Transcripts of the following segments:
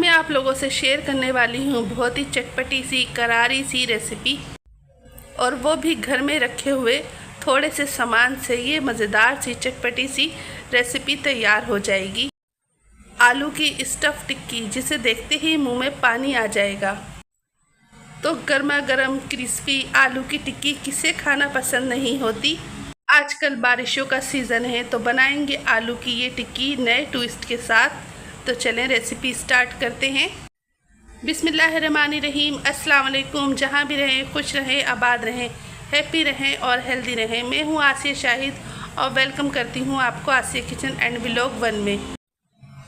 आप लोगों से शेयर करने वाली हूँ बहुत ही चटपटी सी करारी सी रेसिपी, और वो भी घर में रखे हुए थोड़े से सामान से ये मज़ेदार सी चटपटी सी रेसिपी तैयार हो जाएगी। आलू की स्टफ़ टिक्की, जिसे देखते ही मुंह में पानी आ जाएगा। तो गर्मा गर्म क्रिस्पी आलू की टिक्की किसे खाना पसंद नहीं होती। आजकल बारिशों का सीज़न है तो बनाएंगे आलू की ये टिक्की नए ट्विस्ट के साथ। तो चलें रेसिपी स्टार्ट करते हैं। बिस्मिल्लाहिर्रहमानिर्रहीम। अस्सलाम वालेकुम। जहाँ भी रहें खुश रहें, आबाद रहें, हैप्पी रहें और हेल्दी रहें। मैं हूँ आसिया शाहिद और वेलकम करती हूँ आपको आसिया किचन एंड व्लॉग 1 में।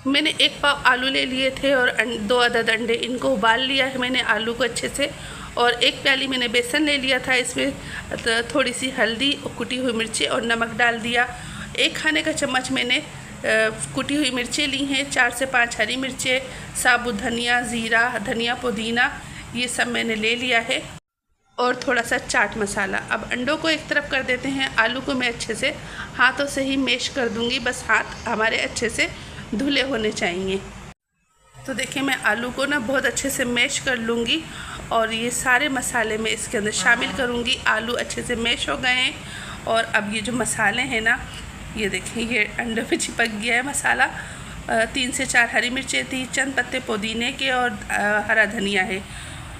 मैंने 1 पाव आलू ले लिए थे और 2 अदद अंडे, इनको उबाल लिया है मैंने आलू को अच्छे से। और 1 प्याली मैंने बेसन ले लिया था, इसमें थोड़ी सी हल्दी, कुटी हुई मिर्ची और नमक डाल दिया। 1 खाने का चम्मच मैंने कुटी हुई मिर्चें ली हैं, 4 से 5 हरी मिर्चें, साबुत धनिया, ज़ीरा, धनिया, पुदीना, ये सब मैंने ले लिया है, और थोड़ा सा चाट मसाला। अब अंडों को एक तरफ कर देते हैं। आलू को मैं अच्छे से हाथों से ही मैश कर दूंगी, बस हाथ हमारे अच्छे से धुले होने चाहिए। तो देखिए मैं आलू को ना बहुत अच्छे से मैश कर लूँगी और ये सारे मसाले मैं इसके अंदर शामिल करूँगी। आलू अच्छे से मैश हो गए हैं और अब ये जो मसाले हैं ना, ये देखें ये अंडे पे चिपक गया है मसाला। 3 से 4 हरी मिर्चें थी, चंद पत्ते पुदीने के और हरा धनिया है,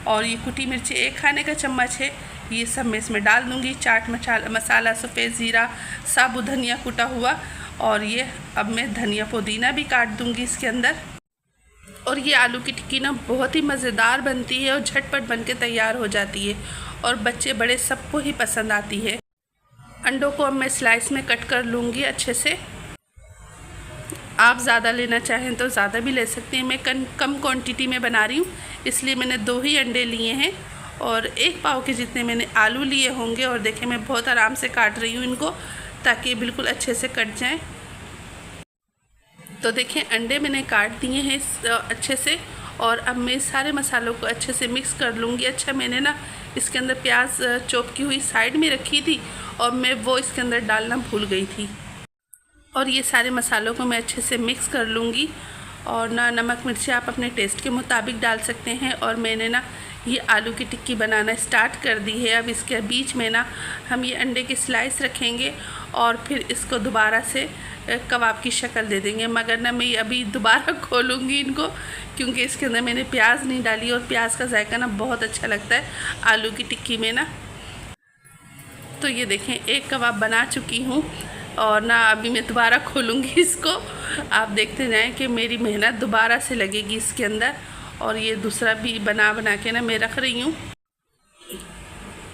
और ये कुटी मिर्ची 1 खाने का चम्मच है। ये सब मैं इसमें डाल दूँगी। चाट मसाला, सफ़ेद ज़ीरा, साबुत धनिया कुटा हुआ, और ये अब मैं धनिया पुदीना भी काट दूँगी इसके अंदर। और ये आलू की टिक्की ना बहुत ही मज़ेदार बनती है और झटपट बन के तैयार हो जाती है, और बच्चे बड़े सबको ही पसंद आती है। अंडों को अब मैं स्लाइस में कट कर लूँगी अच्छे से। आप ज़्यादा लेना चाहें तो ज़्यादा भी ले सकते हैं। मैं कम क्वांटिटी में बना रही हूँ, इसलिए मैंने 2 ही अंडे लिए हैं और 1 पाव के जितने मैंने आलू लिए होंगे। और देखें मैं बहुत आराम से काट रही हूँ इनको, ताकि बिल्कुल अच्छे से कट जाएं। तो देखें अंडे मैंने काट दिए हैं अच्छे से, और अब मैं सारे मसालों को अच्छे से मिक्स कर लूँगी। अच्छा, मैंने ना इसके अंदर प्याज चॉप की हुई साइड में रखी थी और मैं वो इसके अंदर डालना भूल गई थी। और ये सारे मसालों को मैं अच्छे से मिक्स कर लूँगी। और ना नमक मिर्ची आप अपने टेस्ट के मुताबिक डाल सकते हैं। और मैंने ना ये आलू की टिक्की बनाना स्टार्ट कर दी है। अब इसके बीच में ना हम ये अंडे की स्लाइस रखेंगे और फिर इसको दोबारा से कबाब की शक्ल दे देंगे। मगर ना मैं अभी दोबारा खोलूँगी इनको, क्योंकि इसके अंदर मैंने प्याज नहीं डाली, और प्याज का जायका ना बहुत अच्छा लगता है आलू की टिक्की में ना। तो ये देखें 1 कबाब बना चुकी हूँ, और ना अभी मैं दोबारा खोलूँगी इसको। आप देखते जाएं कि मेरी मेहनत दोबारा से लगेगी इसके अंदर। और ये दूसरा भी बना के ना मैं रख रही हूँ।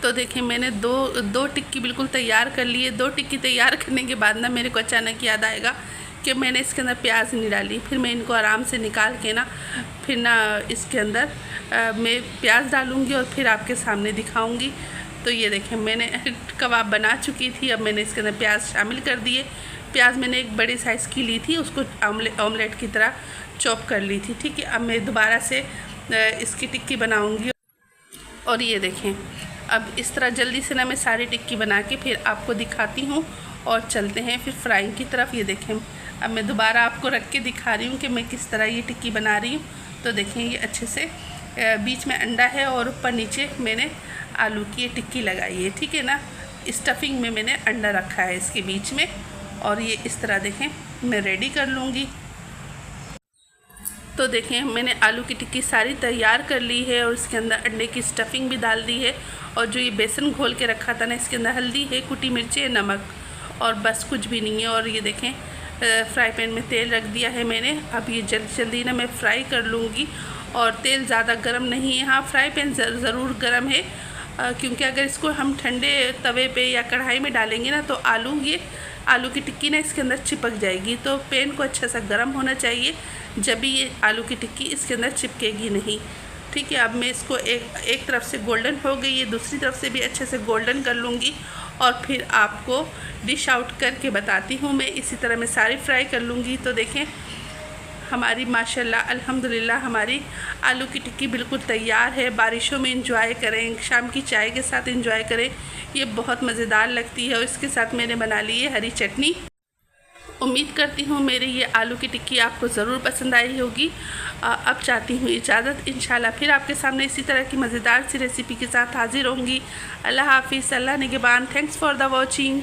तो देखिए मैंने दो टिक्की बिल्कुल तैयार कर लिए। 2 टिक्की तैयार करने के बाद ना मेरे को अचानक याद आएगा कि मैंने इसके अंदर प्याज नहीं डाली। फिर मैं इनको आराम से निकाल के ना फिर ना इसके अंदर मैं प्याज डालूँगी और फिर आपके सामने दिखाऊँगी। तो ये देखें मैंने कबाब बना चुकी थी। अब मैंने इसके अंदर प्याज शामिल कर दिए। प्याज मैंने एक बड़ी साइज़ की ली थी, उसको ऑमलेट की तरह चॉप कर ली थी। ठीक है, अब मैं दोबारा से इसकी टिक्की बनाऊंगी। और ये देखें अब इस तरह जल्दी से ना मैं सारी टिक्की बना के फिर आपको दिखाती हूँ, और चलते हैं फिर फ्राइंग की तरफ। ये देखें अब मैं दोबारा आपको रख के दिखा रही हूँ कि मैं किस तरह ये टिक्की बना रही हूँ। तो देखें ये अच्छे से बीच में अंडा है और ऊपर नीचे मैंने आलू की ये टिक्की लगाई है। ठीक है ना, स्टफिंग में मैंने अंडा रखा है इसके बीच में। और ये इस तरह देखें मैं रेडी कर लूँगी। तो देखें मैंने आलू की टिक्की सारी तैयार कर ली है, और इसके अंदर अंडे की स्टफिंग भी डाल दी है। और जो ये बेसन घोल के रखा था ना, इसके अंदर हल्दी है, कुटी मिर्चें, नमक, और बस कुछ भी नहीं है। और ये देखें फ्राई पैन में तेल रख दिया है मैंने। अब ये जल्दी ना मैं फ्राई कर लूँगी। और तेल ज़्यादा गर्म नहीं है। हाँ, फ्राई पैन ज़रूर गर्म है, क्योंकि अगर इसको हम ठंडे तवे पे या कढ़ाई में डालेंगे ना, तो आलू की टिक्की ना इसके अंदर चिपक जाएगी। तो पैन को अच्छा सा गर्म होना चाहिए, जब भी ये आलू की टिक्की इसके अंदर चिपकेगी नहीं। ठीक है, अब मैं इसको एक तरफ से गोल्डन हो गई है, दूसरी तरफ से भी अच्छे से गोल्डन कर लूँगी, और फिर आपको डिश आउट करके बताती हूँ मैं। इसी तरह मैं सारी फ्राई कर लूँगी। तो देखें हमारी माशाल्लाह अल्हम्दुलिल्लाह हमारी आलू की टिक्की बिल्कुल तैयार है। बारिशों में इंजॉय करें, शाम की चाय के साथ इंजॉय करें, ये बहुत मज़ेदार लगती है। और इसके साथ मैंने बना ली है हरी चटनी। उम्मीद करती हूँ मेरी ये आलू की टिक्की आपको ज़रूर पसंद आई होगी। अब चाहती हूँ इजाज़त। इंशाल्लाह फिर आपके सामने इसी तरह की मज़ेदार सी रेसिपी के साथ हाजिर होंगी। अल्लाह हाफिज़, अल्लाह निगहबान। Thanks for the watching.